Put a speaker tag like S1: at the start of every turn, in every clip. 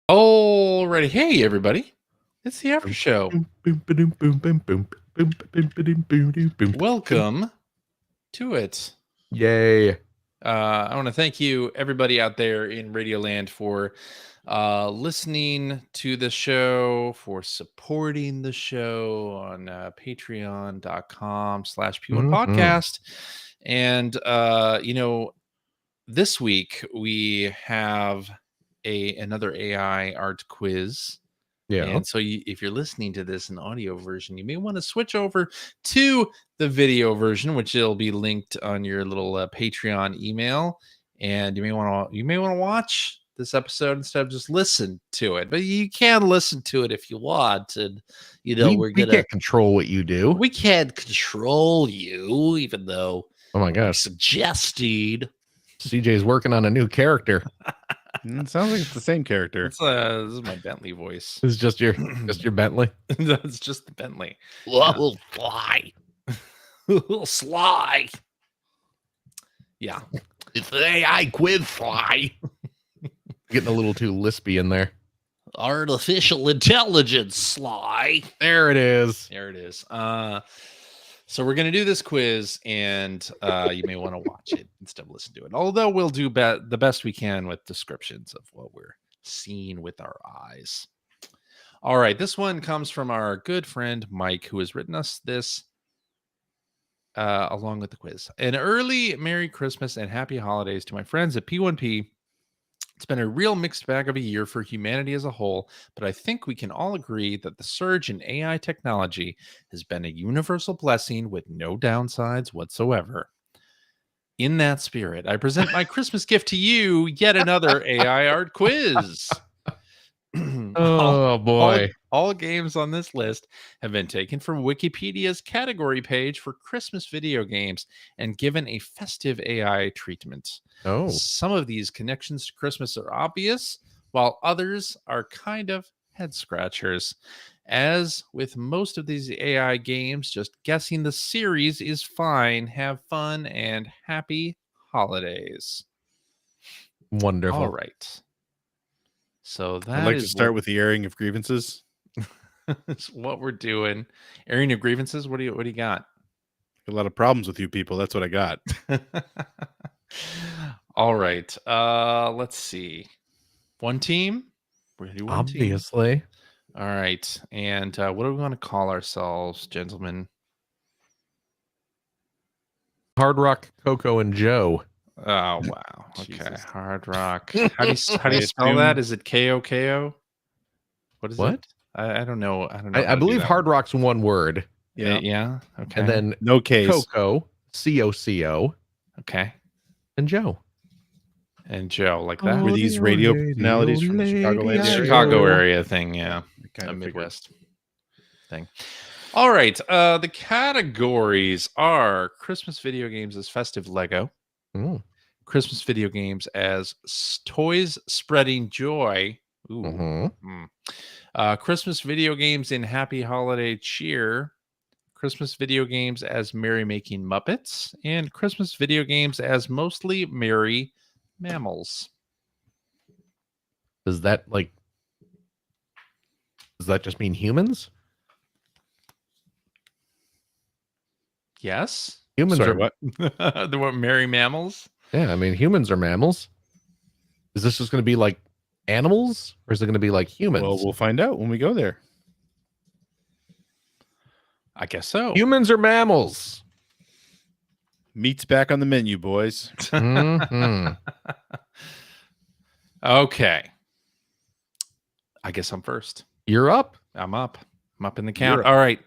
S1: Alrighty, hey everybody, it's the After Show. Welcome to it.
S2: Yay.
S1: I want to thank you, everybody out there in Radioland, for listening to the show, for supporting the show on patreon.com/P1podcast. And, this week we have another AI art quiz.
S2: Yeah.
S1: And so if you're listening to this in audio version, you may want to switch over to the video version, which will be linked on your little Patreon email. And you may want to watch this episode instead of just listen to it. But you can listen to it if you want. And
S2: we can't control what you do.
S1: We can't control you, even though
S2: oh my gosh,
S1: suggested.
S2: CJ's working on a new character.
S3: It sounds like it's the same character.
S1: This is my Bentley voice.
S2: This is just your Bentley.
S1: That's just the Bentley.
S2: We'll fly.
S1: We'll sly. Yeah.
S2: It's the AI quiz fly. Getting a little too lispy in there.
S1: Artificial intelligence sly.
S2: There it is.
S1: There it is. So we're going to do this quiz, and you may want to watch it instead of listen to it. Although we'll do the best we can with descriptions of what we're seeing with our eyes. All right. This one comes from our good friend, Mike, who has written us this along with the quiz. An early Merry Christmas and Happy Holidays to my friends at P1P. It's been a real mixed bag of a year for humanity as a whole, but I think we can all agree that the surge in AI technology has been a universal blessing with no downsides whatsoever. In that spirit, I present my Christmas gift to you, yet another AI art quiz.
S2: Oh, boy.
S1: All games on this list have been taken from Wikipedia's category page for Christmas video games and given a festive AI treatment.
S2: Oh.
S1: Some of these connections to Christmas are obvious, while others are kind of head scratchers. As with most of these AI games, just guessing the series is fine. Have fun and happy holidays.
S2: Wonderful.
S1: All right. So that
S3: I'd like to start with the airing of grievances.
S1: That's what we're doing. Airing of grievances. What do you got?
S3: A lot of problems with you people. That's what I got.
S1: All right. Let's see. One team. We're gonna do one
S2: obviously.
S1: Team. All right. And what do we want to call ourselves, gentlemen?
S2: Hard Rock, Coco, and Joe.
S1: Oh wow. Okay. Jesus. Hard Rock. How do you spell that? Is it KOKO? What is it? I don't know.
S2: I believe Hard Rock's one word.
S1: Yeah. Yeah. Okay.
S2: And then
S3: no case.
S2: Coco, COCO.
S1: Okay.
S2: And Joe.
S1: And Joe, like that.
S3: Were these radio personalities from the
S1: Chicago area thing? Yeah. Kind of Midwest thing. All right. The categories are Christmas video games as festive Lego.
S2: Ooh.
S1: Christmas video games as toys spreading joy. Ooh. Christmas video games in happy holiday cheer. Christmas video games as merry-making Muppets. And Christmas video games as mostly merry mammals.
S2: Does that just mean humans?
S1: Yes.
S2: Humans are
S3: what?
S1: They were merry mammals.
S2: Yeah, I mean humans are mammals. Is this just going to be like animals, or is it going to be like humans?
S3: Well, we'll find out when we go there.
S1: I guess so.
S2: Humans are mammals.
S3: Meat's back on the menu, boys.
S1: Okay. I guess I'm first.
S2: You're up.
S1: I'm up. I'm up in the count. All right.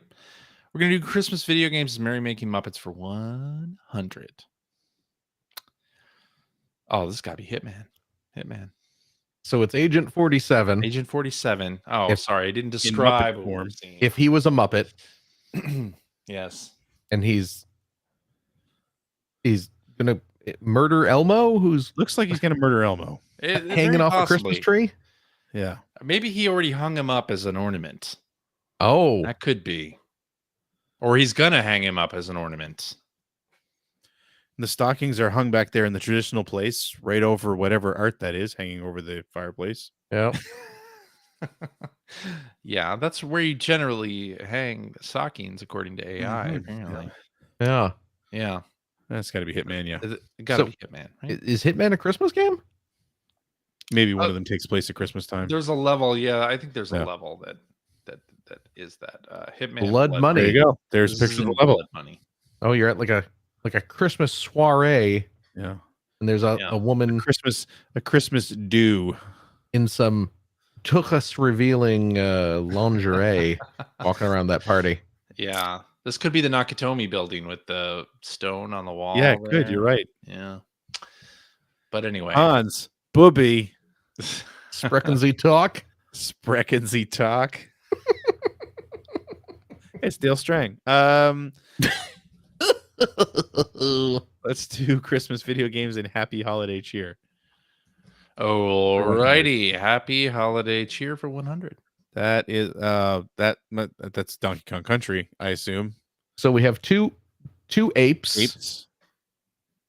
S1: We're going to do Christmas video games as merry-making Muppets for 100. Oh, this got to be Hitman. Hitman.
S2: So it's Agent 47.
S1: Agent 47. Oh, sorry. I didn't describe
S3: Muppet form.
S2: If he was a Muppet.
S1: Yes.
S2: And he's going to murder Elmo, who's...
S3: Looks like he's going to murder Elmo.
S2: Hanging off a Christmas tree?
S3: Yeah.
S1: Maybe he already hung him up as an ornament.
S2: Oh.
S1: That could be. Or he's going to hang him up as an ornament.
S3: The stockings are hung back there in the traditional place, right over whatever art that is, hanging over the fireplace.
S2: Yeah.
S1: Yeah, that's where you generally hang stockings, according to AI.
S3: Mhm.
S1: Apparently,
S2: Yeah.
S1: yeah.
S3: That's got to be Hitman. Yeah,
S1: It got to
S2: So,
S1: be Hitman, right?
S2: Is Hitman a Christmas game?
S3: maybe one
S1: Uh,
S3: of them takes place at Christmas time.
S1: There's a level. Yeah, I think there's a
S3: Yeah.
S1: level that is that Hitman
S2: Blood Money.
S3: There you go. There's a
S1: This
S3: picture of
S1: isn't
S3: the level.
S1: Blood Money.
S2: Oh, you're at like a Christmas soiree,
S3: Yeah,
S2: and there's a
S1: Yeah.
S2: woman
S3: a Christmas do.
S2: in some tuchus revealing lingerie walking around that party.
S1: Yeah, this could be the Nakatomi building with the stone on the wall.
S3: Yeah, good.
S1: there.
S3: You're right.
S1: Yeah, but anyway,
S3: Hans, Booby,
S2: Sprechen Sie talk.
S3: Sprechen Sie talk. It's Dale Strang. Let's do Christmas video games and happy holiday cheer.
S1: alrighty, happy holiday cheer for 100.
S3: That is that's Donkey Kong Country, I assume.
S2: So we have two apes.
S3: Apes.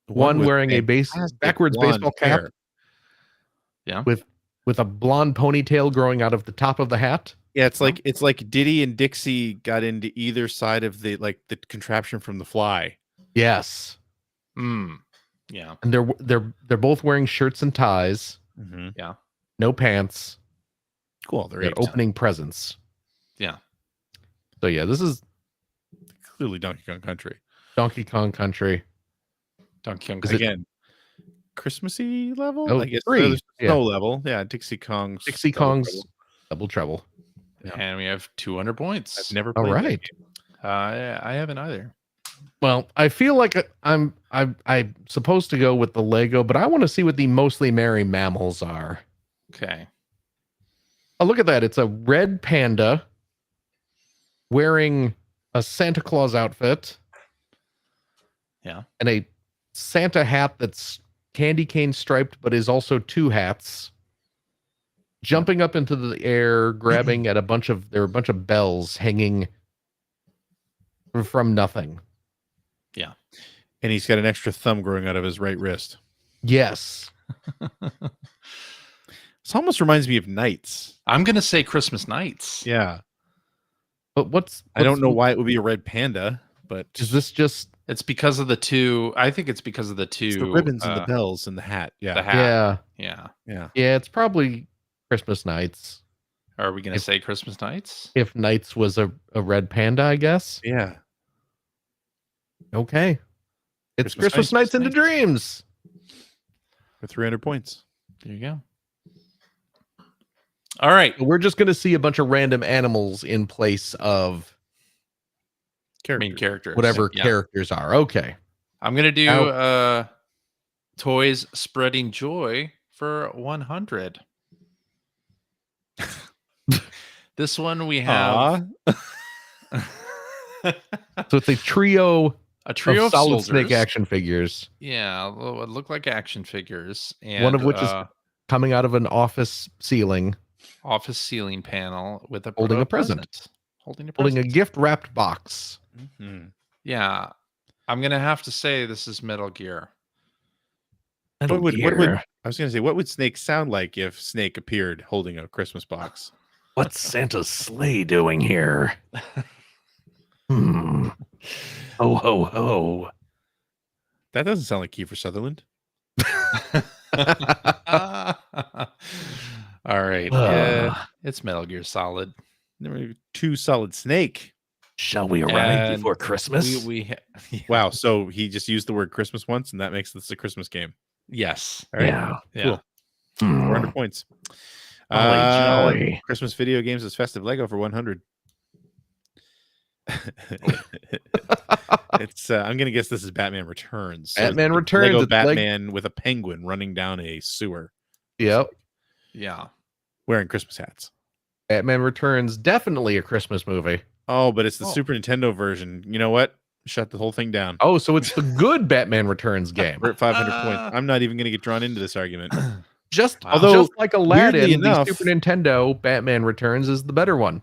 S2: One
S3: with
S2: wearing a
S3: fantastic
S2: backwards
S3: blonde
S2: baseball cap
S3: hair.
S1: Yeah,
S2: with a blonde ponytail growing out of the top of the hat.
S3: Yeah, it's like Diddy and Dixie got into either side of the contraption from The Fly.
S2: Yes.
S1: yeah,
S2: And they're both wearing shirts and ties,
S3: Mm-hmm.
S1: yeah,
S2: no pants.
S3: Cool. They're
S2: They're
S3: apes.
S2: opening presents.
S1: yeah.
S2: So yeah, this is
S3: Clearly Donkey Kong Country.
S2: Donkey Kong Country.
S1: Donkey Kong
S2: Is it-
S1: Country.
S3: Again, Christmassy level?
S2: Oh,
S3: I guess
S2: 3.
S3: there's
S2: Yeah.
S3: snow level. Yeah, Dixie Kong's
S2: Dixie
S3: Double
S2: Kong's
S3: Trouble.
S2: Double Trouble.
S3: Yeah.
S1: And we have 200 points.
S3: I've never
S2: All
S3: played that
S2: right.
S3: game.
S1: I haven't either.
S2: Well, I feel like I'm supposed to go with the Lego, but I want to see what the mostly merry mammals are.
S1: Okay.
S2: Oh, look at that. It's a red panda wearing a Santa Claus outfit.
S1: Yeah.
S2: And a Santa hat that's candy cane striped, but is also 2 hats. Jumping up into the air, grabbing at a bunch of bells hanging from nothing.
S3: And he's got an extra thumb growing out of his right wrist.
S2: Yes.
S3: This almost reminds me of Knights.
S1: I'm gonna say Christmas Nights.
S3: Yeah.
S2: But what's
S3: I don't know why it would be a red panda, but
S2: Is this just
S1: It's because of the two. I think it's because of the two
S3: it's the ribbons and the bells and the hat. Yeah.
S1: The hat.
S2: Yeah.
S1: Yeah.
S3: Yeah.
S2: Yeah, it's probably Christmas Nights.
S1: Are we gonna say Christmas Nights?
S2: If Nights was a red panda, I guess.
S3: Yeah.
S2: Okay. It's
S3: Christmas
S2: Christmas
S3: Nights,
S2: Nights into Dreams.
S3: For 300 points.
S1: There you go. All right.
S2: We're just going to see a bunch of random animals in place of
S1: Main characters.
S2: whatever
S1: Yeah.
S2: characters are. Okay.
S1: I'm gonna do
S2: Now-
S1: toys spreading joy for 100. This one we have
S2: So it's a trio
S1: a trio
S2: of
S1: of
S2: solid
S1: soldiers.
S2: snake action figures,
S1: Yeah, what look like action figures, and
S2: one of which is coming out of an office ceiling,
S1: office ceiling panel with a
S2: Holding a present.
S1: Holding a
S2: holding a
S1: present.
S2: gift wrapped box.
S3: Mhm.
S1: Yeah, I'm gonna have to say this is Metal Gear.
S3: What would I was going to say, what would Snake sound like if Snake appeared holding a Christmas box?
S2: What's Santa's sleigh doing here? Ho ho ho.
S3: That doesn't sound like Kiefer Sutherland.
S1: All right, yeah, it's Metal Gear Solid.
S3: Number 2, Solid Snake.
S2: Shall we
S1: arrive before
S2: Christmas?
S1: Yeah.
S3: Wow. So he just used the word Christmas once, and that makes this a Christmas game.
S1: Yes.
S3: All right.
S2: Yeah.
S1: Yeah.
S3: Cool. 400 points.
S2: Jolly.
S3: Christmas video games is festive Lego for 100. It's I'm gonna guess this is Batman Returns. So
S2: Batman
S3: it's
S2: Returns,
S3: Lego
S2: it's like-
S3: Batman with a penguin running down a sewer
S2: Yep.
S1: Yeah.
S3: wearing Christmas hats.
S2: Batman Returns, definitely a Christmas movie.
S3: Oh, but it's the
S1: Oh.
S3: Super Nintendo version. You know what? Shut the whole thing down.
S2: Oh, so it's the good Batman Returns game.
S3: We're at 500 points. I'm not even gonna get drawn into this argument.
S2: Just,
S1: Wow.
S3: Although,
S2: just like Aladdin,
S3: weirdly
S2: the
S3: enough-
S2: Super Nintendo Batman Returns is the better one.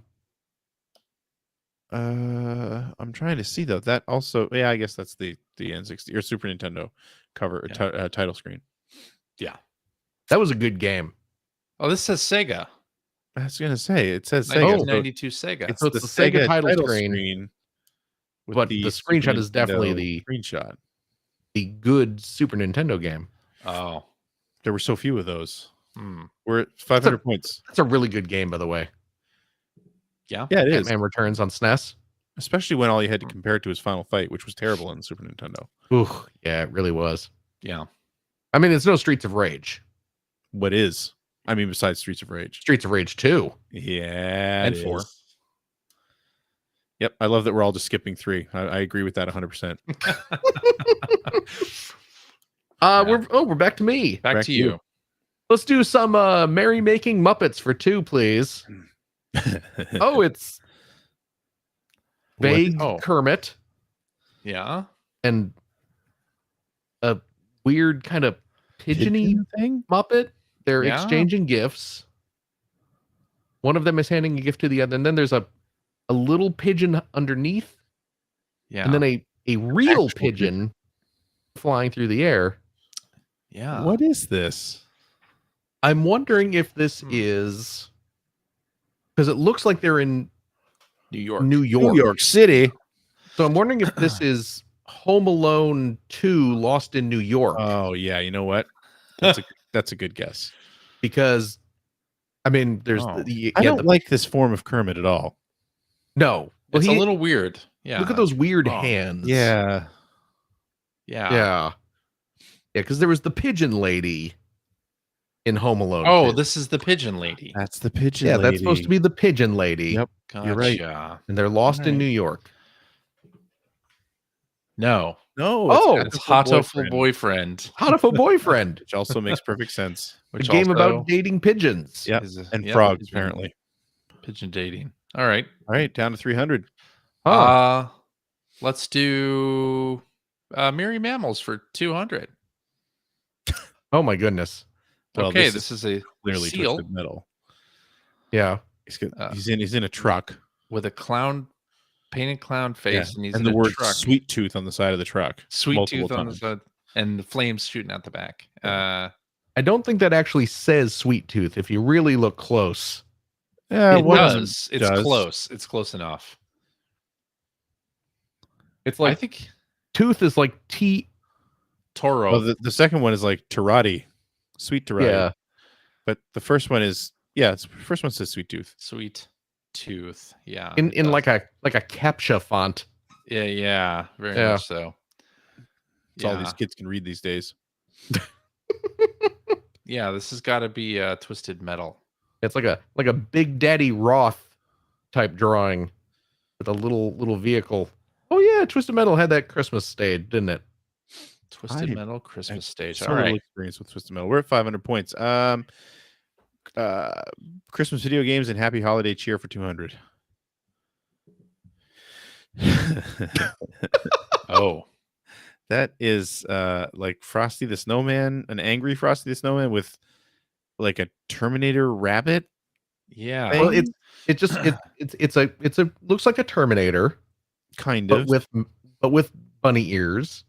S3: I'm trying to see though. That also, yeah, I guess that's the N60 or Super Nintendo cover title screen.
S1: Yeah.
S2: That was a good game.
S1: Oh, this says Sega.
S3: I was gonna say it says Sega. So
S1: 1992 Sega.
S3: it's
S2: So
S3: the
S2: it's the Sega title screen,
S3: with
S2: but
S3: the
S2: the
S3: Super
S2: screenshot is definitely
S3: Nintendo screenshot.
S2: the good Super Nintendo game.
S1: Oh.
S3: There were so few of those.
S1: Hmm.
S3: We're at 500 points.
S2: That's a really good game, by the way.
S1: Yeah.
S3: Yeah, it is.
S2: Batman Returns on SNES.
S3: Especially when all you had to compare it to was Final Fight, which was terrible on the Super Nintendo.
S2: Ooh, yeah, it really was.
S1: Yeah.
S2: I mean, it's no Streets of Rage.
S3: What is? I mean, besides Streets of Rage.
S2: Streets of Rage 2.
S3: Yeah.
S1: And
S3: it
S1: 4.
S3: is. Yep. I love that we're all just skipping 3. I agree with that 100%.
S2: We're back to me.
S1: Back to you.
S2: Let's do some merrymaking Muppets for 2, please. Oh, it's vague
S1: Oh.
S2: Kermit
S1: Yeah.
S2: and a weird kind of pigeony
S3: Pigeon thing?
S2: Muppet. They're
S1: Yeah.
S2: exchanging gifts. One of them is handing a gift to the other, and then there's a little pigeon underneath,
S1: Yeah.
S2: and then a real
S3: Actual
S2: pigeon flying through the air.
S1: Yeah.
S3: What is this?
S2: I'm wondering if this is because it looks like they're in
S1: New York.
S2: New York.
S3: New York City.
S2: So I'm wondering if this is Home Alone 2 Lost in New York.
S3: Oh yeah, you know what? That's a good guess.
S2: Because I mean, there's
S1: Oh.
S3: I don't like this form of Kermit at all.
S2: no. Well,
S1: It's a little weird. Yeah.
S2: look at those weird
S1: Oh.
S2: hands.
S3: Yeah.
S1: Yeah.
S2: Yeah. Yeah, because there was the pigeon lady in Home Alone.
S1: Oh,
S2: 2.
S1: this is the pigeon lady.
S3: That's the pigeon
S2: yeah,
S3: lady.
S2: that's supposed to be the pigeon lady.
S3: Yep.
S1: Gotcha.
S3: You're right.
S2: And they're lost in
S1: Alright.
S2: New York.
S1: No.
S3: No,
S2: Oh,
S1: It's Hatoful Boyfriend.
S2: Hatoful Boyfriend.
S3: which also makes perfect sense.
S2: A
S1: Which
S2: game
S1: also
S2: about dating pigeons.
S3: Yep.
S1: is
S3: And
S1: yep,
S3: frogs,
S1: pigeon-
S3: apparently.
S1: Pigeon dating. All right.
S3: All right, down to 300.
S2: Huh.
S1: Let's do Merry Mammals for 200.
S2: Oh my goodness.
S3: Well,
S1: Okay,
S3: this
S1: this is a
S3: Clearly
S1: seal
S3: Twisted Metal.
S2: Yeah.
S3: He's in a truck.
S1: with a painted clown face, and he's
S3: and
S1: in
S3: the
S1: a
S3: word
S1: truck.
S3: "sweet tooth" on the side of the truck.
S1: Sweet
S3: multiple
S1: tooth on the
S3: times.
S1: side, and the flames shooting out the back.
S2: I don't think that actually says Sweet Tooth if you really look close.
S3: Yeah,
S1: It
S3: one of
S1: does.
S3: them
S1: It's
S3: does.
S1: close. It's close enough.
S2: It's
S1: I
S2: like
S1: think
S2: Tooth is like T.
S1: Toro.
S3: Well, the second one is like Tarati, sweet Tarati.
S2: Yeah.
S3: But the first one is the first one says sweet tooth.
S1: Sweet tooth. Yeah.
S2: In
S1: it does.
S2: like a CAPTCHA font.
S1: Yeah. Very
S2: Yeah.
S1: much so.
S3: It's all these kids can read these days.
S1: Yeah, this has got to be Twisted Metal.
S2: It's like a Big Daddy Roth type drawing with a little vehicle. Oh yeah, Twisted Metal had that Christmas stage, didn't it?
S1: Twisted Metal Christmas stage.
S3: So
S1: All
S3: little
S1: right.
S3: experience with Twisted Metal. We're at 500 points. Christmas video games and Happy Holiday cheer for 200.
S1: Oh.
S3: That is like Frosty the Snowman, an angry Frosty the Snowman with like a Terminator rabbit.
S1: Yeah.
S3: thing,
S2: Well, it's a looks like a Terminator,
S3: kind
S2: but
S3: of.
S2: with bunny ears,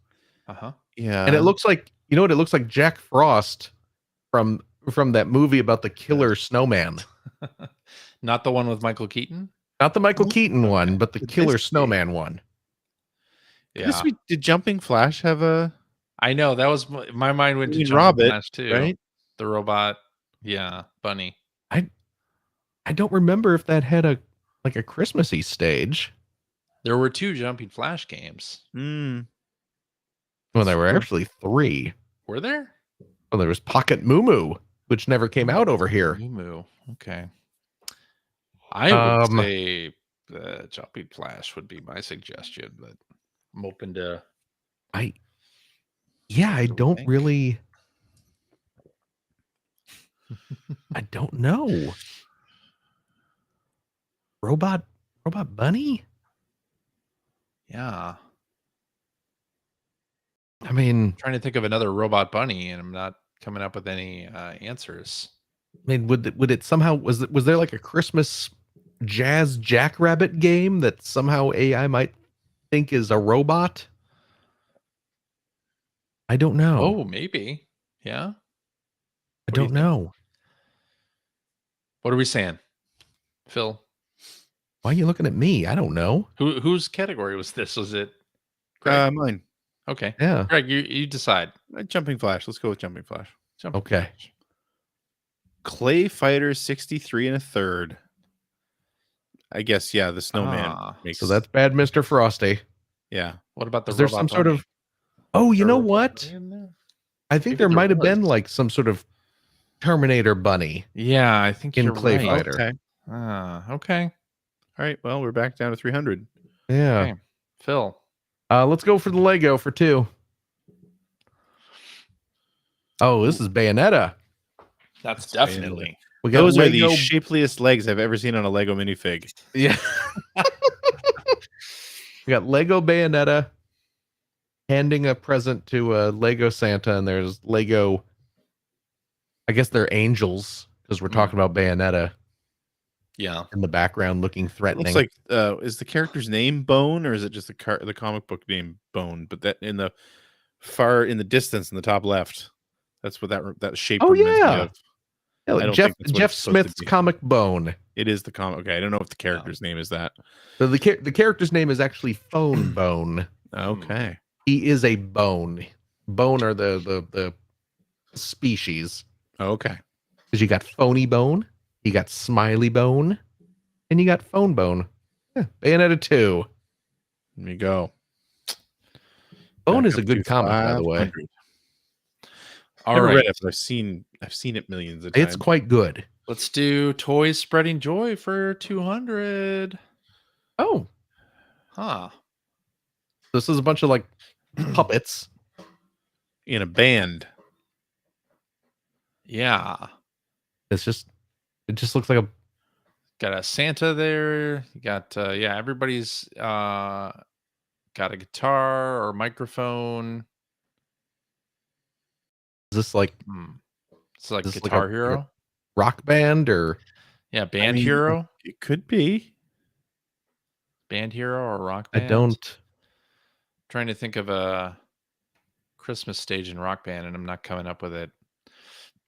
S1: Uh-huh.
S3: Yeah.
S2: and it looks like it looks like Jack Frost from that movie about the killer snowman.
S1: Not the one with Michael Keaton?
S2: Not the Michael Keaton one, but the
S3: Could
S2: killer
S3: this be?
S2: snowman one.
S1: Yeah.
S3: Did Jumping Flash have a
S1: I know. That was my mind went to
S3: mean,
S1: Jumping
S3: Robert,
S1: Flash too.
S3: right?
S1: The robot. Yeah. Bunny.
S2: I don't remember if that had a Christmassy stage.
S1: There were 2 Jumping Flash games.
S3: Mm,
S2: Well, there were actually 3.
S1: Were there?
S2: Well, there was Pocket Moo Moo, which never came out over here.
S1: Moo. Okay. I would
S2: Um,
S1: say Jumping Flash would be my suggestion, but I'm open to.
S2: I
S1: do we
S2: don't
S1: think?
S2: really. I don't know. Robot Bunny?
S1: Yeah.
S2: I mean,
S1: Trying to think of another robot bunny, and I'm not coming up with any answers.
S2: would it somehow was there like a Christmas jazz jackrabbit game that somehow AI might think is a robot? I don't know.
S1: Oh, maybe. Yeah.
S2: I
S1: do you
S2: don't
S1: think?
S2: know.
S1: What are we saying? Phil,
S2: Why are you looking at me? I don't know.
S1: whose category was this? Was it Greg?
S3: Mine.
S1: Okay.
S2: Yeah.
S1: Greg, you decide.
S3: Jumping Flash. Let's go with Jumping Flash.
S2: Okay.
S3: Clay Fighter 63 and a third. I guess, yeah, the snowman makes
S2: So that's bad, Mr. Frosty.
S3: yeah.
S1: What about the
S2: Is there
S1: robot
S2: some sort
S1: bunny?
S2: of Oh, you
S1: Is there
S2: know
S1: a robot
S2: what?
S1: bunny in there?
S2: I think
S1: Maybe
S2: there
S1: there
S2: might have been
S1: was.
S2: like some sort of Terminator bunny
S1: Yeah, I think
S2: in
S1: you're
S2: Clay
S1: right.
S2: Fighter.
S3: Okay.
S1: Okay.
S3: All right. Well, we're back down to 300.
S2: Yeah.
S1: Okay. Phil.
S2: Let's go for the Lego for 2. Oh, this is Bayonetta.
S1: That's
S3: Bayonetta.
S1: definitely.
S2: We got
S3: Those are
S2: Lego.
S3: the shapeliest legs I've ever seen on a Lego minifig.
S2: Yeah. We got Lego Bayonetta handing a present to a Lego Santa, and there's Lego. I guess they're angels because we're talking about Bayonetta
S1: Yeah.
S2: in the background, looking
S3: It
S2: threatening.
S3: looks like is the character's name Bone, or is it just the comic book name Bone? But that in the distance in the top left, that's what that shape
S2: Oh,
S3: reminds me
S2: yeah.
S3: of.
S2: Yeah, like
S3: I don't
S2: Jeff
S3: think that's what
S2: Jeff
S3: it's supposed to
S2: Smith's
S3: be.
S2: comic Bone.
S3: It is the comic. Okay, I don't know if the character's name is that.
S2: So the character's name is actually Phone Bone.
S3: Okay.
S2: He is a bone. Bone are the species.
S3: Okay.
S2: Because you got Phony Bone, you got Smiley Bone, and you got Phone Bone. Yeah, Bayonetta 2.
S3: There you go.
S2: Bone
S3: Back
S2: is a
S3: up
S2: good
S3: to
S2: comic, by the way.
S3: 500.
S1: All
S3: Never
S1: right.
S3: read it, but I've seen it millions of times.
S2: It's quite good.
S1: Let's do Toys Spreading Joy for 200.
S2: Oh,
S1: Huh.
S2: this is a bunch of like puppets.
S3: in a band.
S1: Yeah.
S2: It just looks like a
S1: Got a Santa there. You got everybody's got a guitar or microphone.
S2: is this like
S1: It's like
S2: Is this like
S1: Guitar
S2: a-
S1: Hero.
S2: rock band or
S1: Yeah, Band
S3: mean,
S1: Hero.
S3: It could be.
S1: Band Hero or Rock
S2: I
S1: Band.
S2: don't
S1: Trying to think of a Christmas stage in Rock Band, and I'm not coming up with it.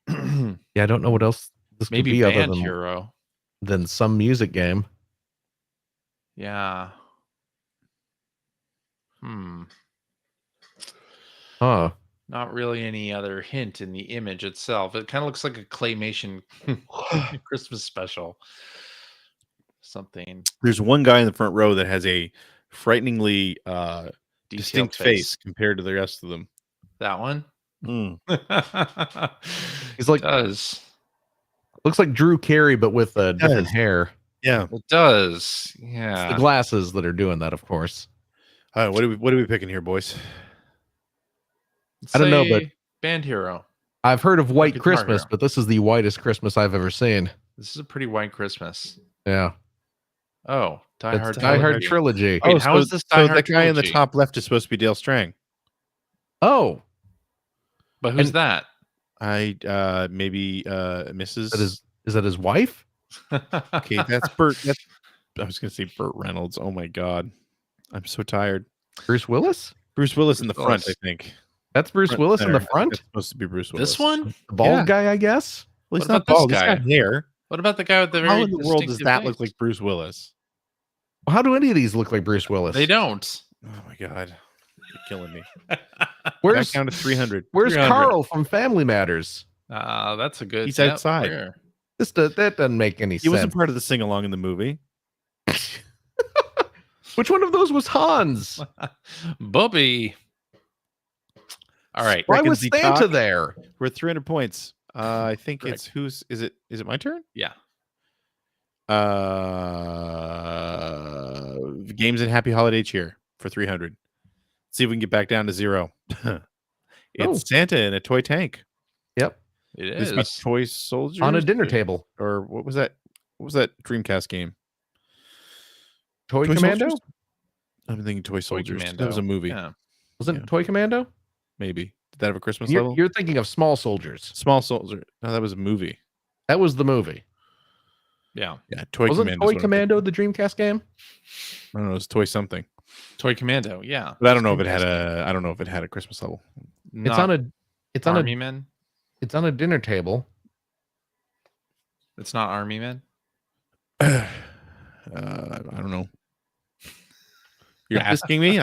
S2: I don't know what else this could
S1: Maybe
S2: be other
S1: Band
S2: than
S1: Hero.
S2: some music game.
S1: Yeah.
S2: Huh.
S1: Not really any other hint in the image itself. It kind of looks like a claymation Christmas special. Something
S3: There's one guy in the front row that has a frighteningly
S1: detailed
S3: distinct face compared to the rest of them.
S1: That one.
S2: He's like
S1: Does.
S2: looks like Drew Carey but with different hair.
S3: Yeah.
S1: It does.
S2: It's the
S1: Yeah.
S2: glasses that are doing that, of course.
S3: All right, what are we picking here, boys?
S2: I don't know, but
S1: Say Band Hero.
S2: I've heard of White
S1: Guitar
S2: Christmas,
S1: Hero.
S2: but this is the whitest Christmas I've ever seen.
S1: This is a pretty white Christmas.
S2: Yeah.
S1: Oh, Die
S2: It's
S1: Hard
S2: Die Hard
S1: Trilogy.
S2: Trilogy.
S1: Wait, how is this Die
S3: so
S1: Hard
S3: the guy in the
S1: Trilogy?
S3: top left is supposed to be Dale Strang.
S2: Oh,
S1: But who's
S2: And-
S1: that?
S3: I maybe Mrs.
S2: is that his wife?
S3: Okay, that's Burt. I was gonna say Burt Reynolds. Oh my god, I'm so tired.
S2: Bruce Willis?
S3: Bruce Willis in the
S1: Bruce
S3: front,
S1: Willis.
S3: I think.
S2: That's Bruce
S3: Front
S2: Willis in
S3: center.
S2: the
S3: I think
S2: front?
S3: that's supposed to be Bruce Willis.
S1: This one?
S2: The bald
S3: Yeah.
S2: guy, I guess?
S3: Well, he's
S1: What
S3: not
S1: about this
S3: bald. He's
S1: guy?
S3: got hair.
S1: What about the guy with the very
S3: How in the world does
S1: distinctive
S3: that
S1: face?
S3: look like Bruce Willis?
S2: How do any of these look like Bruce Willis?
S1: They don't.
S3: Oh my god, you're killing me.
S2: Where's
S3: Back down to 300.
S1: 300.
S2: Carl from Family Matters?
S1: That's a good.
S3: He's outside.
S1: where?
S2: That doesn't make any
S3: He wasn't
S2: sense.
S3: part of the sing along in the movie.
S2: Which one of those was Hans?
S1: Bubby. All right.
S2: Why
S3: Reckons
S2: was
S3: he
S2: Santa
S3: talk?
S2: there?
S3: We're at 300 points. I think
S1: Correct.
S3: it's who's is it my turn?
S1: Yeah.
S3: Games and Happy Holiday Cheer for 300. See if we can get back down to 0. It's
S2: Oh.
S3: Santa in a toy tank.
S2: Yep.
S1: It
S3: This
S1: is.
S3: be Toy Soldiers
S2: On a dinner table.
S3: or what was that? What was that Dreamcast game?
S2: Toy
S3: Toy
S2: Commando?
S3: Soldiers? I'm thinking Toy Soldiers. That was a movie,
S1: Yeah.
S2: Wasn't
S3: Yeah.
S2: it Toy Commando?
S3: maybe. Did that have a Christmas
S2: You're,
S3: level?
S2: you're thinking of Small Soldiers.
S3: Small Soldier. No, that was a movie.
S2: That was the movie.
S1: Yeah.
S3: Yeah, Toy
S2: Wasn't
S3: Commando.
S2: Toy Commando the Dreamcast game?
S3: I don't know. It was Toy something,
S1: Toy Commando. Yeah.
S3: but I don't know if it had a. I don't know if it had a Christmas level.
S2: It's on
S1: Army
S2: a
S1: Men.
S2: it's on a dinner table.
S1: It's not Army Men.
S3: I don't know. You're asking me?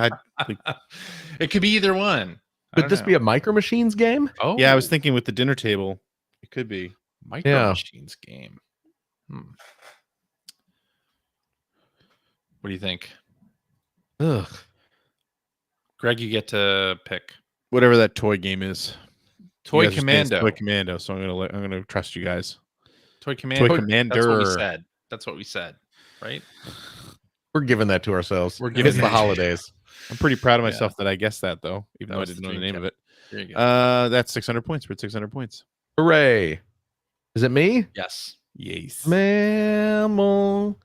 S1: It could be either one.
S2: Could this be a Micro Machines game?
S1: Oh,
S3: Yeah, I was thinking with the dinner table, it could be.
S1: Micro
S2: Yeah.
S1: Machines game. What do you think,
S2: Ugh.
S1: Greg? You get to pick
S3: Whatever that toy game is.
S1: Toy
S3: You guys are saying it's
S1: Commando.
S3: Toy Commando. So I'm gonna trust you guys.
S1: Toy Commando.
S3: Commander.
S1: That's what we said. That's what we said, right?
S2: We're giving that to ourselves.
S1: We're giving
S2: it's the
S1: that to-
S2: holidays.
S3: I'm pretty proud of myself that I guessed that though, even
S1: That
S3: though I
S1: was
S3: didn't
S1: the
S3: know the
S1: dream
S3: name of it.
S1: There you go.
S3: That's 600 points. We're at 600 points.
S2: Hooray! Is it me?
S1: Yes.
S3: Yes.
S2: Mammals.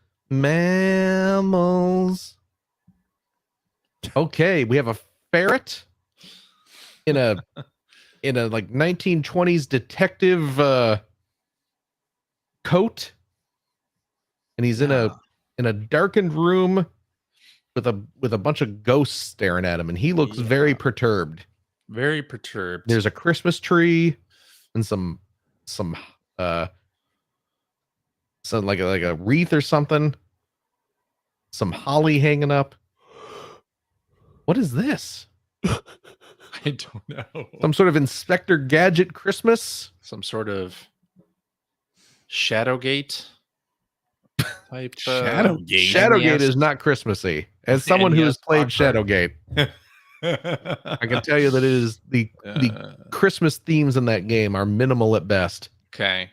S2: Okay, we have a ferret in a like 1920s detective coat, and he's in a darkened room with a bunch of ghosts staring at him, and he looks very perturbed.
S1: Very perturbed.
S2: There's a Christmas tree and some like a wreath or something. Some holly hanging up. What is this?
S1: I don't know.
S2: Some sort of Inspector Gadget Christmas?
S1: Some sort of Shadowgate type.
S3: Shadowgate.
S2: Shadowgate is not Christmassy. As someone who has
S1: NES
S2: played
S1: platform.
S2: Shadowgate, I can tell you that it is the Christmas themes in that game are minimal at best.
S1: Okay.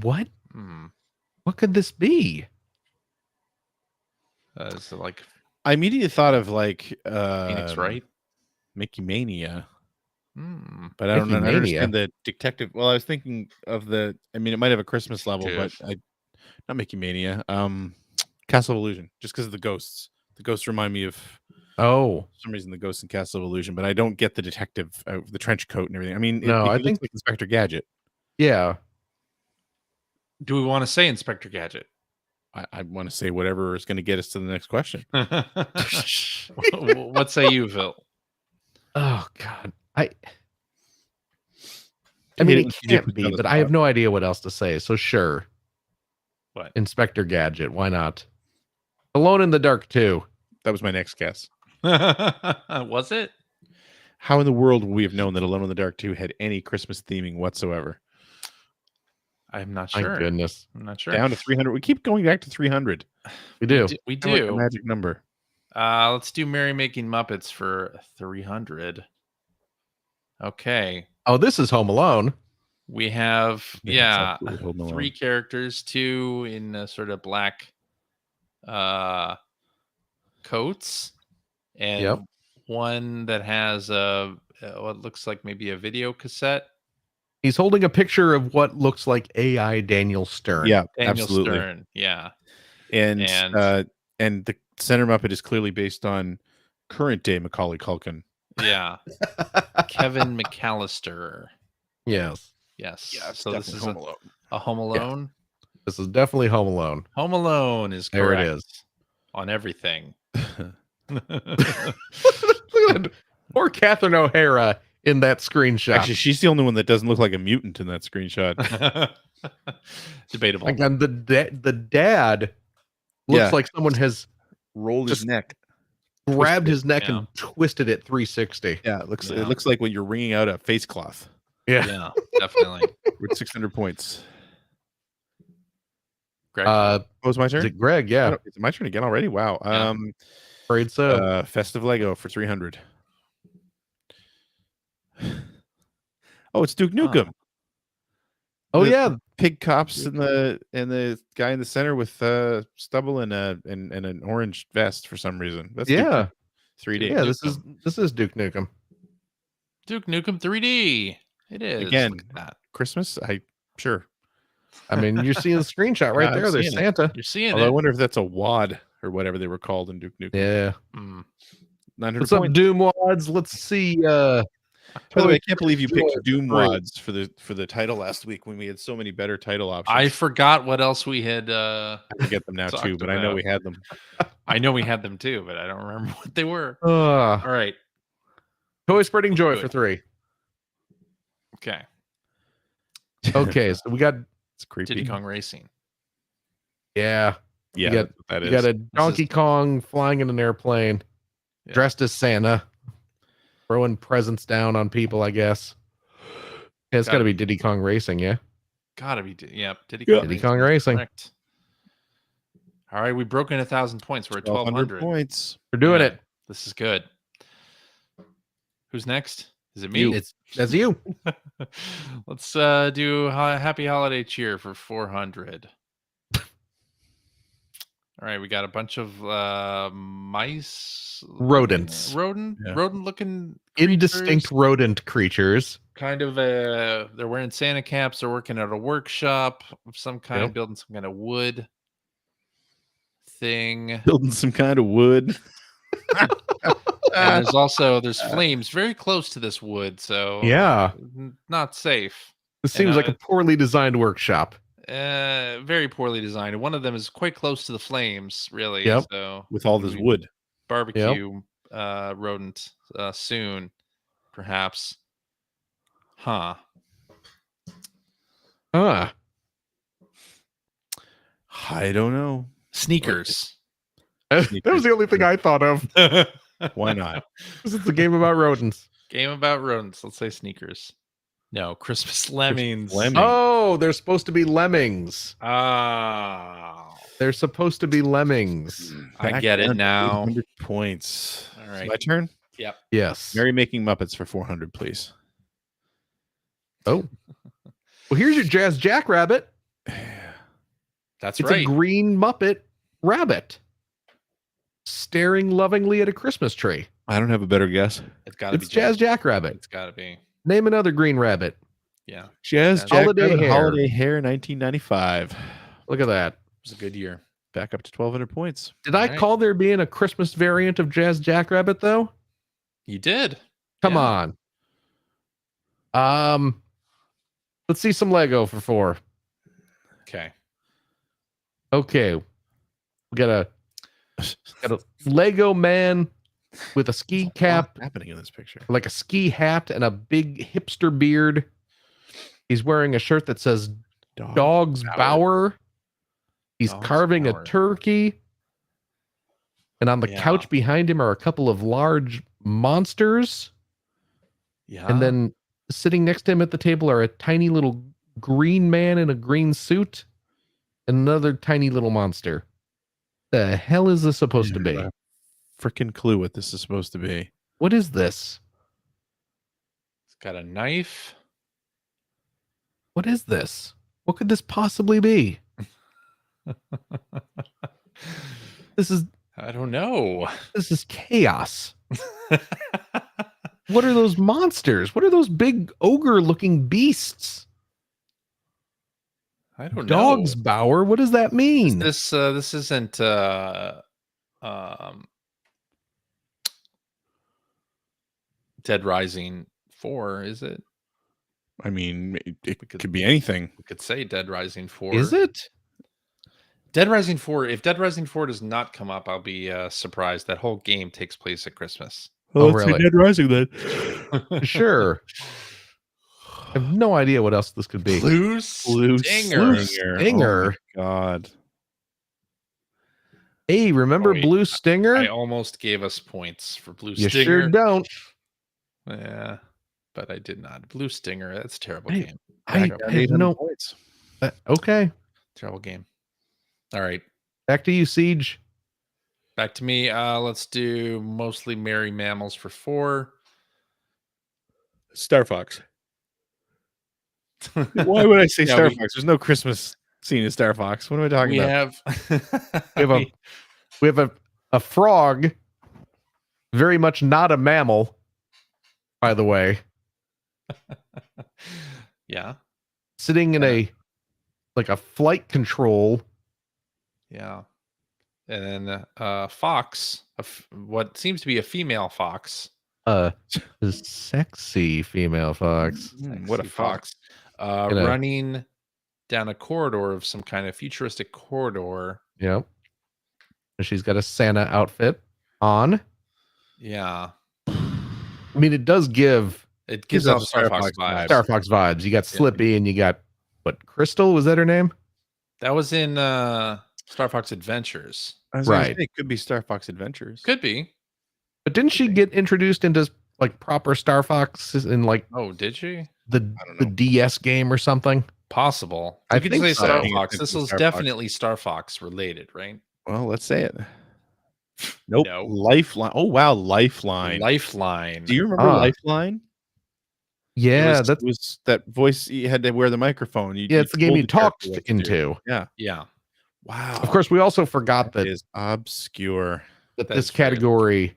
S2: What?
S1: Hmm.
S2: What could this be?
S1: Is it like
S3: I immediately thought of like
S1: Phoenix Wright?
S3: Mickey Mania,
S1: Hmm.
S3: but I don't
S2: Mickey
S3: know. I
S2: Mania?
S3: understand the detective. Well, I was thinking of the. I mean, it might have a Christmas level,
S1: Jeff.
S3: but not Mickey Mania. Castle of Illusion, just because of the ghosts. The ghosts remind me of
S2: Oh,
S3: for some reason the ghosts in Castle of Illusion, but I don't get the detective, the trench coat and everything. I mean,
S2: No, I
S3: he looks
S2: think-
S3: like Inspector Gadget.
S2: yeah.
S1: Do we want to say Inspector Gadget?
S3: I want to say whatever is going to get us to the next question.
S1: What say you, Phil?
S2: Oh God. I mean, it can't be, but I have no idea what else to say. So sure.
S1: What?
S2: Inspector Gadget. Why not? Alone in the Dark 2.
S3: That was my next guess.
S1: Was it?
S3: How in the world would we have known that Alone in the Dark 2 had any Christmas theming whatsoever?
S1: I'm not
S2: My
S1: sure.
S2: goodness.
S1: I'm not sure.
S3: Down to 300. We keep going back to 300.
S2: We do.
S1: We
S3: Kinda like
S1: do.
S3: a magic number.
S1: Let's do Merrymaking Muppets for 300. Okay.
S2: Oh, this is Home Alone.
S1: We have,
S3: Yeah, it's absolutely Home Alone.
S1: 3 characters, 2 in sort of black coats, and
S2: Yep.
S1: 1 that has what looks like maybe a video cassette.
S2: He's holding a picture of what looks like AI Daniel Stern.
S3: Yeah,
S1: Daniel
S3: absolutely.
S1: Stern. Yeah.
S3: And
S1: And-
S3: the center Muppet is clearly based on current day Macaulay Culkin.
S1: Yeah. Kevin McAllister.
S2: Yes.
S1: Yes.
S3: Yeah, it's
S1: So this
S3: definitely
S1: is
S3: Home Alone.
S1: a Home Alone.
S2: This is definitely Home Alone.
S1: Home Alone is
S2: There
S1: correct
S2: it is.
S1: on everything.
S2: Look at that. Poor Catherine O'Hara in that screenshot.
S3: Actually, she's the only one that doesn't look like a mutant in that screenshot.
S1: Debatable.
S2: Again, the dad looks
S3: Yeah.
S2: like someone has
S3: Rolled
S2: Just-
S3: his neck.
S2: grabbed his neck
S1: Yeah.
S2: and twisted it 360.
S3: Yeah, it looks
S1: Yeah.
S3: it looks like when you're wringing out a face cloth.
S2: Yeah.
S1: Yeah, definitely.
S3: With 600 points.
S1: Greg,
S3: Oh, it's my
S2: Is
S3: turn.
S2: it Greg? Yeah.
S3: It's my turn again already. Wow.
S1: Yeah.
S2: Afraid so.
S3: Festive Lego for 300. Oh, it's Duke Nukem.
S2: Oh
S3: the-
S2: yeah.
S3: Pig cops and the guy in the center with stubble and an orange vest for some reason. That's Duke
S2: Yeah.
S3: Nukem 3D.
S2: Yeah. This is Duke Nukem.
S1: Duke Nukem 3D. It is.
S3: Again.
S1: Look at that.
S3: Christmas. Sure.
S2: I mean, you're seeing the screenshot right
S3: Yeah, I'm
S2: there. There's
S3: seeing it.
S2: Santa.
S1: You're seeing
S3: Although I
S1: it.
S3: wonder if that's a wad or whatever they were called in Duke Nukem.
S2: Yeah.
S1: Mm.
S3: 900
S2: What's up,
S3: points.
S2: Doom Wads? Let's see.
S3: By the way, I can't believe you
S2: Joy
S3: picked Doom
S2: for free.
S3: Wads for the title last week when we had so many better title options.
S1: I forgot what else we had.
S3: I forget them now
S1: talked
S3: too, but I know
S1: about.
S3: we had them.
S1: I know we had them too, but I don't remember what they were.
S2: Uh,
S1: All right.
S2: Toy Spreading Joy
S1: Good.
S2: for 3.
S1: Okay.
S2: Okay, so we got
S3: It's creepy.
S1: Diddy Kong Racing.
S2: yeah.
S3: Yeah,
S2: you got,
S3: that's what that
S2: you
S3: is.
S2: got a Donkey Kong flying in an airplane,
S1: Yeah.
S2: dressed as Santa, throwing presents down on people, I guess. Yeah, it's got to be Diddy Kong Racing, yeah.
S1: Gotta be. Yep. Diddy
S3: Yeah.
S1: Kong
S2: Diddy Kong
S1: is
S2: Racing.
S1: correct. All right, we've broken 1,000 points. We're at 1,200
S3: points.
S2: We're doing
S1: Yeah,
S2: it.
S1: This is good. Who's next? Is it me?
S2: That's you.
S1: Let's do Happy Holiday Cheer for 400. All right, we got a bunch of mice,
S2: Rodents.
S1: rodent looking
S2: Indistinct
S1: creatures.
S2: rodent creatures.
S1: Kind of they're wearing Santa caps. They're working at a workshop of some kind,
S2: Yep.
S1: building some kind of wood thing.
S3: Building some kind of wood.
S1: And there's flames very close to this wood, so
S2: Yeah.
S1: not safe.
S2: This seems like a poorly designed workshop.
S1: Very poorly designed. And one of them is quite close to the flames, really.
S2: Yep.
S1: So
S3: With all this wood.
S1: barbecue rodent soon, perhaps. Huh.
S2: Ah.
S3: I don't know.
S1: Sneakers.
S2: That was the only thing I thought of.
S3: Why not?
S2: This is a game about rodents.
S1: Game about rodents. Let's say sneakers. No, Christmas lemmings.
S3: Lemmings.
S2: Oh, they're supposed to be lemmings.
S1: Oh,
S2: They're supposed to be lemmings.
S1: I get it now.
S3: 100 points.
S1: All
S3: Is it
S1: right.
S3: my turn?
S1: Yep.
S2: Yes.
S3: Merry Making Muppets for 400, please.
S2: Oh. Well, here's your Jazz Jackrabbit.
S1: That's
S2: It's
S1: right.
S2: a green Muppet rabbit staring lovingly at a Christmas tree.
S3: I don't have a better guess.
S1: It's got to be
S2: It's Jazz Jackrabbit.
S1: It's got to be.
S2: Name another green rabbit.
S1: Yeah.
S3: Jazz
S2: Holiday
S3: Jackrabbit
S2: Hair.
S3: Holiday Hair 1995.
S2: Look at that.
S1: It was a good year.
S3: Back up to 1,200 points.
S2: Did I
S1: All right.
S2: call there being a Christmas variant of Jazz Jackrabbit, though?
S1: You did.
S2: Come
S1: Yeah.
S2: on. Let's see some Lego for 4.
S1: Okay.
S2: Okay. We got a Lego man with a ski cap,
S3: What's happening in this picture?
S2: like a ski hat and a big hipster beard. He's wearing a shirt that says Dog's Bower. He's
S1: Dog's
S2: carving
S1: Bower.
S2: a turkey. And on the
S1: Yeah.
S2: couch behind him are a couple of large monsters.
S1: Yeah.
S2: And then sitting next to him at the table are a tiny little green man in a green suit and another tiny little monster. The hell is this supposed to be?
S3: Freaking clue what this is supposed to be.
S2: What is this?
S1: It's got a knife.
S2: What is this? What could this possibly be? This is
S1: I don't know.
S2: chaos. What are those monsters? What are those big ogre-looking beasts?
S1: I don't
S2: Dog's
S1: know.
S2: Bower. What does that mean?
S1: This isn't Dead Rising 4, is it?
S3: I mean, it
S1: We could-
S3: could be anything.
S1: We could say Dead Rising 4.
S2: Is it?
S1: Dead Rising 4? If Dead Rising 4 does not come up, I'll be surprised. That whole game takes place at Christmas.
S2: Oh, let's see really?
S3: Dead Rising then.
S2: Sure. I have no idea what else this could be.
S1: Blue Stinger.
S2: Stinger.
S3: Oh my God.
S2: Hey, remember
S1: Wait,
S2: Blue Stinger?
S1: I almost gave us points for Blue
S2: You
S1: Stinger.
S2: sure don't.
S1: Yeah, but I did not. Blue Stinger. That's a terrible
S2: Hey,
S1: game.
S2: I
S1: Terrible,
S2: have no.
S3: points.
S2: Okay.
S1: terrible game. All right.
S2: Back to you, Siege.
S1: Back to me. Let's do mostly merry mammals for 4.
S3: Star Fox. Why would I say
S1: Yeah,
S3: Star
S1: we-
S3: Fox? There's no Christmas scene in Star Fox. What am I talking
S1: We
S3: about?
S1: have
S2: We have a frog, very much not a mammal, by the way,
S1: yeah,
S2: sitting in a flight control.
S1: yeah, and then fox, what seems to be a female fox.
S2: A sexy female fox.
S3: What a
S1: Sexy
S3: fox.
S2: You know.
S1: Running down a corridor of some kind of futuristic corridor.
S2: Yep. And she's got a Santa outfit on.
S1: Yeah,
S2: I mean, it does give
S1: it gives
S3: Gives
S1: off
S3: off
S1: Star
S3: Star
S1: Fox
S3: Fox
S1: vibes.
S3: vibes.
S2: Star Fox vibes. You got Slippy and you got But Crystal, was that her name?
S1: That was in Star Fox Adventures.
S3: I was gonna
S2: Right.
S3: say, it could be Star Fox Adventures.
S1: Could be.
S2: But didn't she get introduced into like proper Star Fox in like
S1: Oh, did she?
S2: the
S3: don't
S2: the
S3: know.
S2: DS game or something?
S1: Possible.
S2: I
S1: You could
S2: think
S1: say
S2: so.
S1: Star
S3: Paying
S1: Fox.
S3: attention
S1: This
S3: to
S1: was
S3: Star Fox.
S1: definitely Star Fox related, right?
S3: Well, let's say it. Nope.
S1: No.
S3: Lifeline. Oh wow, Lifeline.
S1: Lifeline.
S3: Do you remember
S2: Ah.
S3: Lifeline?
S2: Yeah,
S3: It
S2: that's
S3: was that voice. You had to wear the microphone.
S2: it's the game
S3: told
S2: you
S3: the character
S2: talked
S3: what to do.
S2: into.
S3: Yeah.
S1: Yeah.
S3: Wow.
S2: Of course, we also forgot
S3: that
S2: that
S3: is obscure.
S2: that
S1: That
S2: this
S1: is very
S2: category,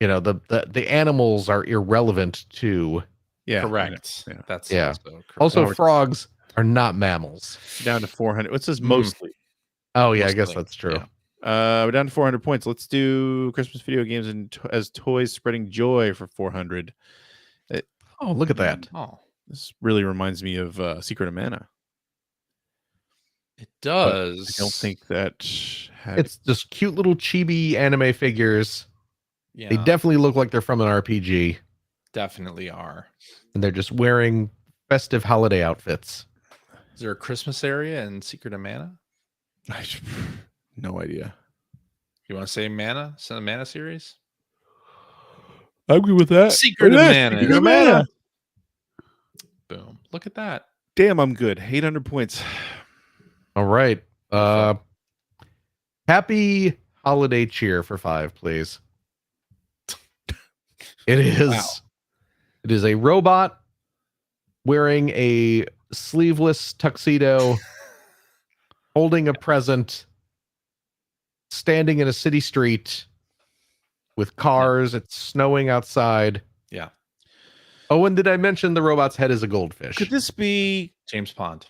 S2: the animals are irrelevant to.
S3: Yeah.
S1: Correct.
S3: Yeah.
S1: That's
S2: Yeah.
S1: also correct.
S2: Also,
S3: we're-
S2: frogs are not mammals.
S3: Down to 400. It says
S1: Mm.
S3: mostly.
S2: Oh yeah, I guess
S1: Mostly,
S2: that's true.
S1: yeah.
S3: We're down to 400 points. Let's do Christmas video games and as toys spreading joy for 400.
S2: Oh, look at that.
S1: Oh,
S3: This really reminds me of Secret of Mana.
S1: it does.
S3: I don't think that had
S2: It's just cute little chibi anime figures.
S1: Yeah,
S2: They definitely look like they're from an RPG,
S1: definitely are.
S2: and they're just wearing festive holiday outfits.
S1: Is there a Christmas area in Secret of Mana?
S3: no idea.
S1: You want to say Mana? Send the Mana series?
S3: I agree with that.
S1: Secret of Mana.
S3: Secret of Mana.
S1: Boom. Look at that.
S3: Damn, I'm good. 800 points.
S2: All right. Happy holiday cheer for 5, please. It is.
S3: Wow.
S2: It is a robot wearing a sleeveless tuxedo, holding a present, standing in a city street with cars. It's snowing outside.
S1: Yeah.
S2: Oh, and did I mention the robot's head is a goldfish?
S3: Could this be
S1: James Pond.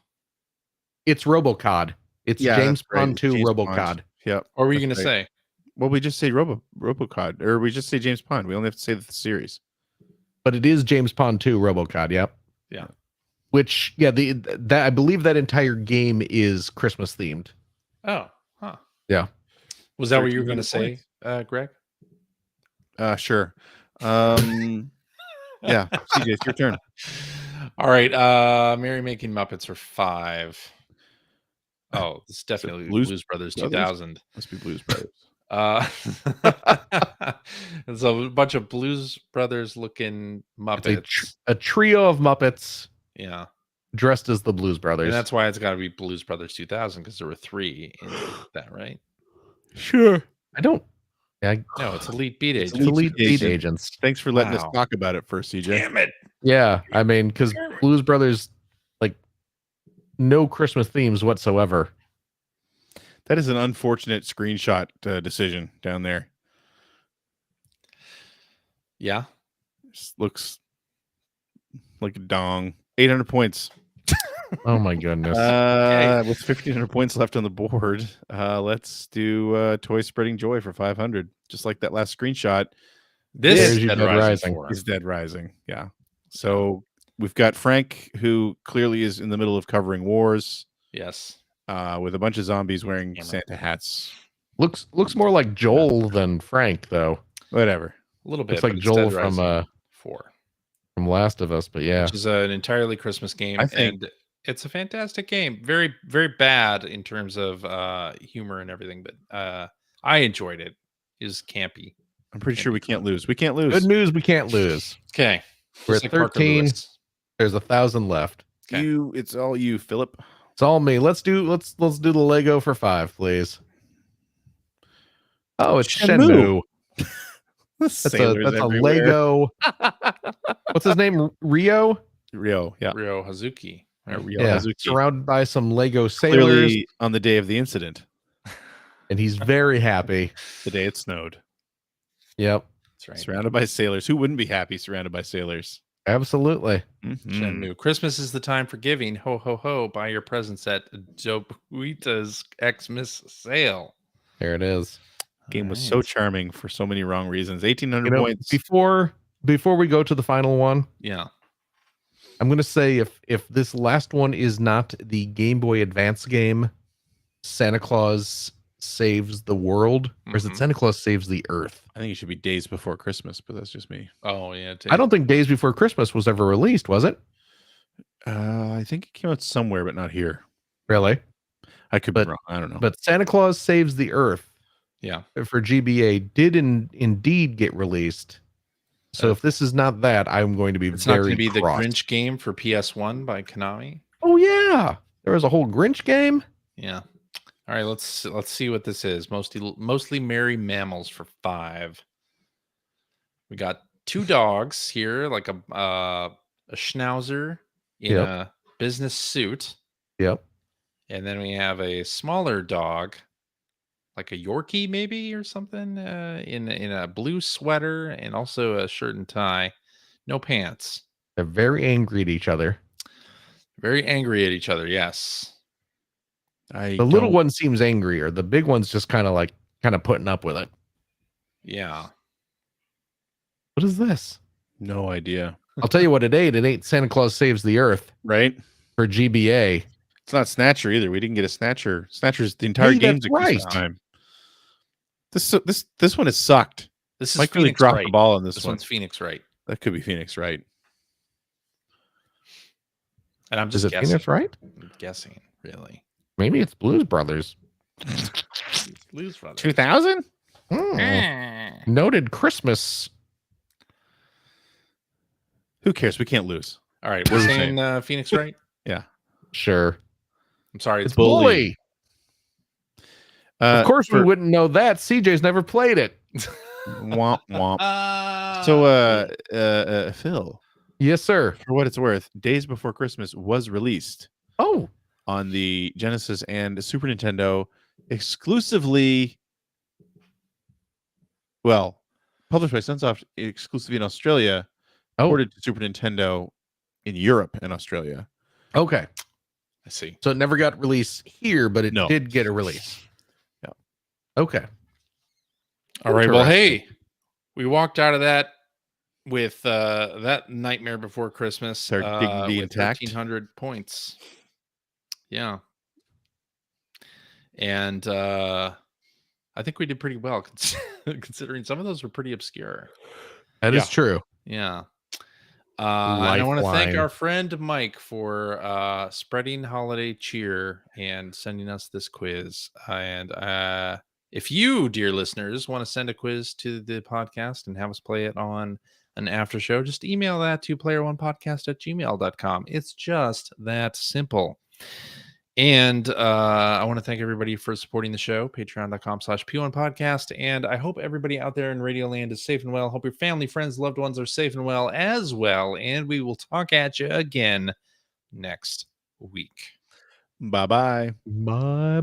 S2: It's Robocod. It's James
S3: that's right.
S2: Pond 2
S3: James
S2: Robocod.
S3: Pond. Yep.
S1: Or were you
S3: That's
S1: going to
S3: right.
S1: say?
S3: Well, we just say Robocod, or we just say James Pond. We only have to say the series.
S2: But it is James Pond 2 Robocod, yep.
S1: Yeah.
S2: Which, yeah, that I believe that entire game is Christmas themed.
S1: Oh, huh.
S2: Yeah.
S1: Was that what you were
S3: 13
S1: going to say, Greg?
S3: Sure. Yeah, CJ, it's your turn.
S1: All right. Merrymaking Muppets for 5. Oh, this is definitely Blues Brothers 2000.
S3: Must be Blues Brothers.
S1: And so a bunch of Blues Brothers looking Muppets.
S2: A trio of Muppets
S1: Yeah.
S2: dressed as the Blues Brothers.
S1: And that's why it's got to be Blues Brothers 2000 because there were 3 in that, right?
S3: Sure.
S2: I don't.
S1: No, it's Elite Beat
S3: It's
S1: Agents.
S2: Elite Beat
S3: Agent.
S2: Agents.
S3: Thanks for letting us
S1: Wow.
S3: talk about it first, CJ.
S1: Damn it.
S2: Yeah, I mean, because Blues Brothers, like, no Christmas themes whatsoever.
S3: That is an unfortunate screenshot decision down there.
S1: Yeah.
S3: Just looks like a dong. 800 points.
S2: Oh my goodness.
S3: With 1,500 points left on the board, let's do Toy Spreading Joy for 500. Just like that last screenshot.
S1: This
S2: There's
S1: is
S2: your
S1: Dead
S2: Dead
S1: Rising.
S2: Rising.
S1: 4.
S3: Is Dead Rising. Yeah. So we've got Frank, who clearly is in the middle of covering wars,
S1: Yes.
S3: with a bunch of zombies wearing
S1: Damn it.
S3: Santa hats.
S2: Looks more like Joel than Frank, though.
S3: Whatever.
S1: A little bit.
S2: Looks like
S1: but it's
S2: Joel
S1: Dead
S2: from
S1: Rising 4.
S2: Last of Us, but yeah.
S1: Which is an entirely Christmas game.
S3: I think-
S1: and it's a fantastic game. Very, very bad in terms of humor and everything, but I enjoyed it. It was campy.
S3: I'm pretty sure we can't lose. We can't lose.
S2: Good news, we can't lose.
S1: Okay.
S2: We're
S1: Just
S2: at
S1: like Parker
S2: 13.
S1: Lewis.
S2: There's 1,000 left.
S1: Okay.
S3: It's all you, Philip.
S2: It's all me. Let's do the Lego for 5, please. Oh, it's Shenmue. That's a Lego. What's his name? Rio?
S3: Rio. Yeah.
S1: Ryo Hazuki. Right?
S3: Rio
S2: Yeah.
S3: Hazuki.
S2: Surrounded by some Lego sailors,
S3: Clearly on the day of the incident,
S2: and he's very happy.
S3: the day it snowed.
S2: Yep.
S1: That's right.
S3: Surrounded by sailors. Who wouldn't be happy surrounded by sailors?
S2: Absolutely.
S3: Mhm.
S1: Shenmue. Christmas is the time for giving. Ho, ho, ho. Buy your presents at Jobuita's Xmas sale.
S2: There it is.
S3: Game was
S1: All
S3: so
S1: right.
S3: charming for so many wrong reasons. 1,800
S2: You know,
S3: points.
S2: before we go to the final one,
S1: Yeah.
S2: I'm gonna say if this last one is not the Game Boy Advance game, Santa Claus Saves the World, or is it
S1: Mhm.
S2: Santa Claus Saves the Earth?
S3: I think it should be days before Christmas, but that's just me.
S1: Oh, yeah.
S2: I don't think Days Before Christmas was ever released, was it?
S3: I think it came out somewhere, but not here.
S2: Really?
S3: I could be wrong. I don't know.
S2: But Santa Claus Saves the Earth
S1: Yeah.
S2: for GBA did indeed get released. So if this is not that, I'm going to be
S1: It's not
S2: very
S1: going to be the
S2: cross.
S1: Grinch game for PS1 by Konami.
S2: Oh yeah, there was a whole Grinch game.
S1: Yeah. All right, let's see what this is. Mostly merry mammals for 5. We got 2 dogs here, like a schnauzer in
S2: Yep.
S1: a business suit,
S2: Yep.
S1: and then we have a smaller dog, like a Yorkie maybe or something, in a blue sweater and also a shirt and tie, no pants.
S2: They're very angry at each other.
S1: Very angry at each other. Yes.
S2: The little one seems angrier. The big one's just kind of putting up with it.
S1: Yeah.
S2: What is this?
S3: No idea.
S2: I'll tell you what it ain't. It ain't Santa Claus Saves the Earth
S3: Right?
S2: for GBA.
S3: It's not Snatcher either. We didn't get a Snatcher. Snatcher's the entire
S2: Hey,
S3: game's
S2: that's
S3: at
S2: right.
S3: Christmas time. This one has sucked.
S1: This is
S3: Mike really
S1: Phoenix
S3: dropped
S1: Wright.
S3: the ball on
S1: This
S3: this one.
S1: one's Phoenix Wright.
S3: That could be Phoenix Wright.
S1: And I'm just
S2: Is it
S1: guessing.
S2: Phoenix Wright?
S1: I'm guessing, really.
S2: Maybe it's Blues Brothers.
S1: Blues Brothers.
S3: 2000?
S2: Noted Christmas.
S3: Who cares? We can't lose.
S1: All right, we're saying Phoenix Wright.
S2: Sure.
S1: I'm sorry, it's
S2: Bully. Of course, we
S3: for-
S2: wouldn't know that. CJ's never played it.
S3: Womp womp.
S1: So,
S3: Phil,
S2: Yes, sir.
S3: for what it's worth, Days Before Christmas was released
S2: Oh,
S3: on the Genesis and Super Nintendo exclusively. Well, published by Sunsoft exclusively in Australia, ported to Super Nintendo in Europe and Australia.
S2: okay.
S1: I see.
S2: So it never got released here, but it
S3: No.
S2: did get a release.
S3: Yeah.
S2: Okay.
S1: All right. Well,
S2: Interesting.
S1: hey, we walked out of that with that Nightmare Before Christmas
S3: Our dignity
S1: with
S3: intact.
S1: 1,300 points. Yeah. And I think we did pretty well considering some of those were pretty obscure.
S2: That is true.
S1: Yeah. And I want to thank
S2: Lifeline.
S1: our friend Mike for spreading holiday cheer and sending us this quiz. And if you, dear listeners, want to send a quiz to the podcast and have us play it on an after show, just email that to player1podcast@gmail.com. It's just that simple. And I want to thank everybody for supporting the show, patreon.com/P1podcast. And I hope everybody out there in Radio Land is safe and well. Hope your family, friends, loved ones are safe and well as well. And we will talk at you again next week.
S3: Bye-bye.
S2: Bye-bye.